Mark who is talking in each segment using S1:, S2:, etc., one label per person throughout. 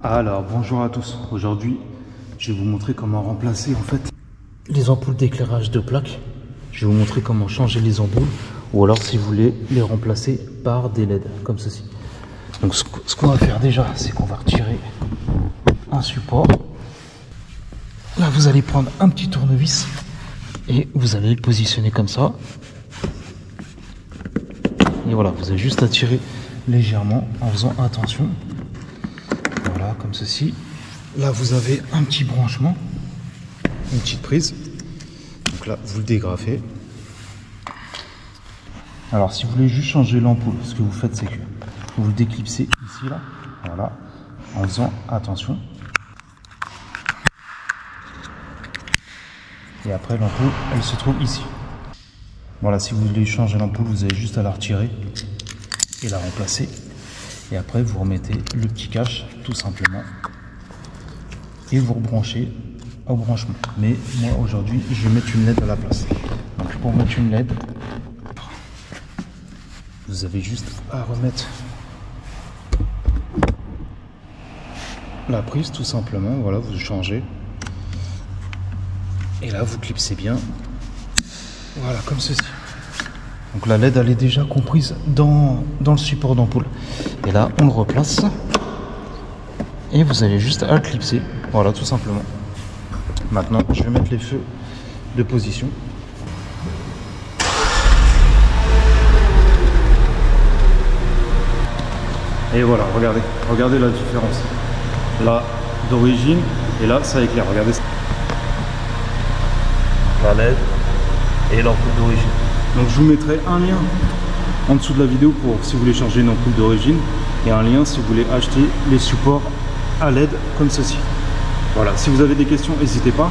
S1: Alors bonjour à tous, aujourd'hui je vais vous montrer comment remplacer en fait les ampoules d'éclairage de plaque. Je vais vous montrer comment changer les ampoules ou alors si vous voulez les remplacer par des LED comme ceci. Donc ce qu'on va faire déjà, c'est qu'on va retirer un support. Là vous allez prendre un petit tournevis et vous allez le positionner comme ça. Et voilà, vous avez juste à tirer légèrement en faisant attention. Voilà, comme ceci. Là, vous avez un petit branchement, une petite prise. Donc là, vous le dégrafez. Alors, si vous voulez juste changer l'ampoule, ce que vous faites, c'est que vous le déclipsez ici, là. Voilà, en faisant attention. Et après, l'ampoule, elle se trouve ici. Voilà, si vous voulez changer l'ampoule, vous avez juste à la retirer et la remplacer. Et après, vous remettez le petit cache, tout simplement. Et vous rebranchez au branchement. Mais moi, aujourd'hui, je vais mettre une LED à la place. Donc, pour mettre une LED, vous avez juste à remettre la prise, tout simplement. Voilà, vous changez. Et là, vous clipsez bien. Voilà, comme ceci. Donc la LED, elle est déjà comprise dans le support d'ampoule. Et là, on le replace. Et vous allez juste à le clipser. Voilà, tout simplement. Maintenant, je vais mettre les feux de position. Et voilà, regardez la différence. Là, d'origine, et là, ça éclaire. Regardez ça. La LED et l'ampoule d'origine. Donc je vous mettrai un lien en dessous de la vidéo pour si vous voulez changer une ampoule d'origine et un lien si vous voulez acheter les supports à LED comme ceci. Voilà, si vous avez des questions, n'hésitez pas.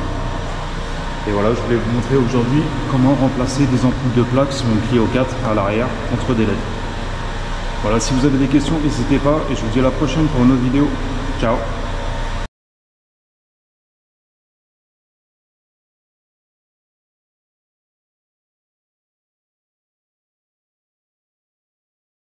S1: Et voilà, je voulais vous montrer aujourd'hui comment remplacer des ampoules de plaque sur une Clio 4 à l'arrière contre des LED. Voilà, si vous avez des questions, n'hésitez pas et je vous dis à la prochaine pour une autre vidéo. Ciao!